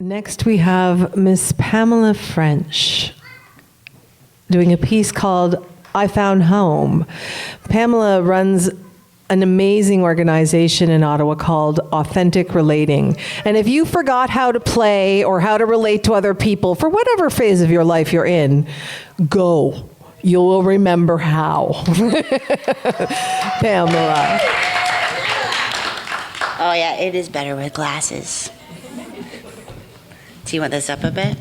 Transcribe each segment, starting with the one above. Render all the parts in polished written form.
Next we have Miss Pamela French doing a piece called I Found Home. Pamela runs an amazing organization in Ottawa called Authentic Relating. And if you forgot how to play or how to relate to other people for whatever phase of your life you're in, go. You will remember how. Pamela. Oh yeah, it is better with glasses. Do you want this up a bit?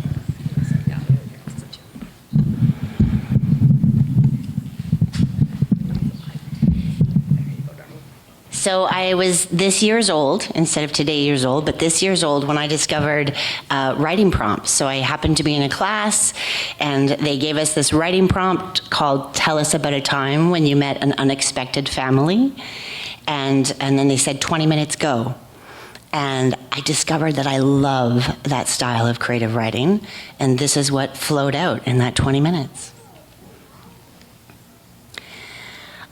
So I was this year's old, instead of today years old, but this year's old when I discovered writing prompts. So I happened to be in a class and they gave us this writing prompt called Tell Us About a Time When You Met an Unexpected Family. And then they said 20 minutes go. And I discovered that I love that style of creative writing, and this is what flowed out in that 20 minutes.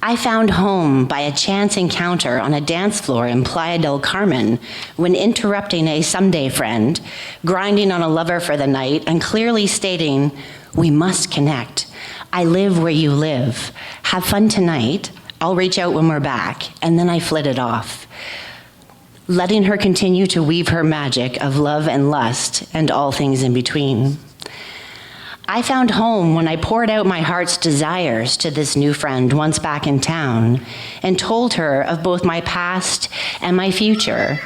I found home by a chance encounter on a dance floor in Playa del Carmen when interrupting a someday friend, grinding on a lover for the night, and clearly stating, "We must connect. I live where you live. Have fun tonight. I'll reach out when we're back." And then I flitted off, letting her continue to weave her magic of love and lust and all things in between. I found home when I poured out my heart's desires to this new friend once back in town and told her of both my past and my future,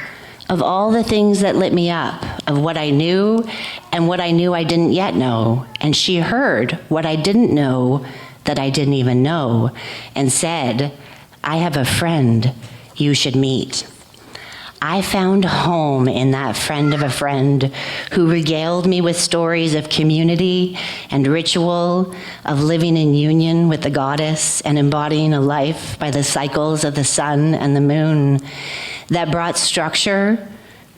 of all the things that lit me up, of what I knew and what I knew I didn't yet know. And she heard what I didn't know that I didn't even know and said, "I have a friend you should meet." I found home in that friend of a friend who regaled me with stories of community and ritual, of living in union with the goddess and embodying a life by the cycles of the sun and the moon that brought structure,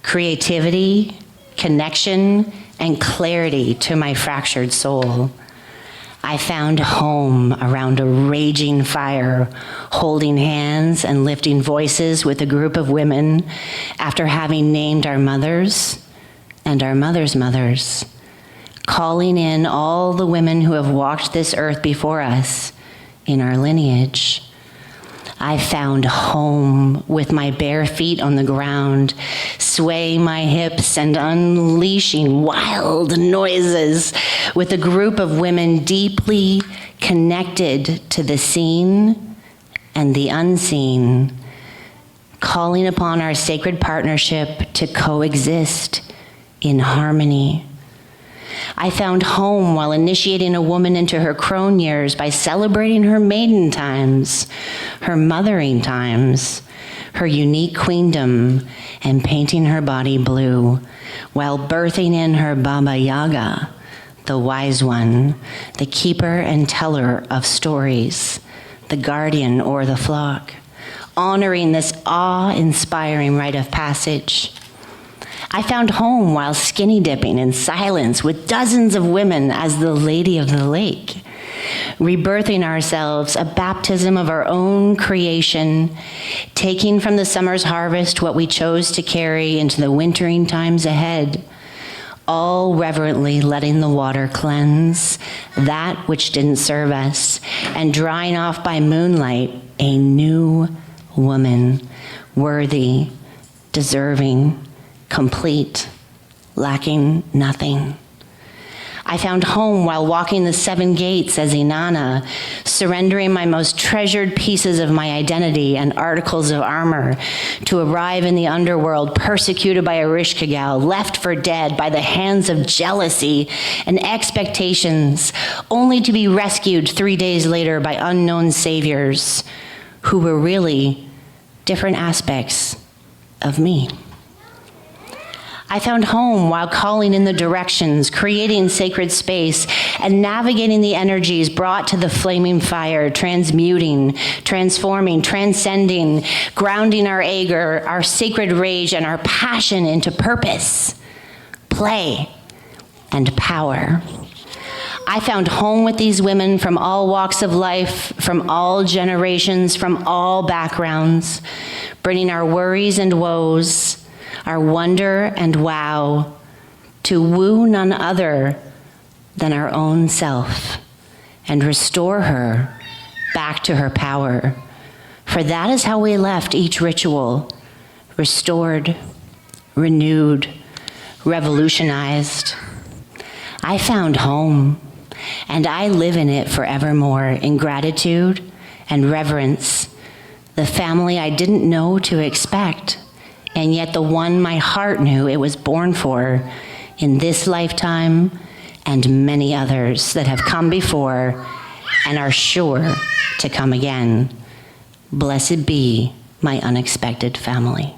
creativity, connection, and clarity to my fractured soul. I found home around a raging fire, holding hands and lifting voices with a group of women after having named our mothers and our mothers' mothers, calling in all the women who have walked this earth before us in our lineage. I found home with my bare feet on the ground, swaying my hips and unleashing wild noises with a group of women deeply connected to the seen and the unseen, calling upon our sacred partnership to coexist in harmony. I found home while initiating a woman into her crone years by celebrating her maiden times, her mothering times, her unique queendom, and painting her body blue, while birthing in her Baba Yaga, the wise one, the keeper and teller of stories, the guardian o'er the flock, honoring this awe-inspiring rite of passage. I found home while skinny dipping in silence with dozens of women as the Lady of the Lake, rebirthing ourselves, a baptism of our own creation, taking from the summer's harvest what we chose to carry into the wintering times ahead, all reverently letting the water cleanse that which didn't serve us, and drying off by moonlight a new woman, worthy, deserving, complete, lacking nothing. I found home while walking the 7 gates as Inanna, surrendering my most treasured pieces of my identity and articles of armor to arrive in the underworld, persecuted by a Rishkagal, left for dead by the hands of jealousy and expectations, only to be rescued 3 days later by unknown saviors who were really different aspects of me. I found home while calling in the directions, creating sacred space, and navigating the energies brought to the flaming fire, transmuting, transforming, transcending, grounding our anger, our sacred rage, and our passion into purpose, play, and power. I found home with these women from all walks of life, from all generations, from all backgrounds, bringing our worries and woes, our wonder and wow, to woo none other than our own self and restore her back to her power. For that is how we left each ritual, restored, renewed, revolutionized. I found home, and I live in it forevermore in gratitude and reverence, the family I didn't know to expect, and yet the one my heart knew it was born for in this lifetime and many others that have come before and are sure to come again. Blessed be my unexpected family.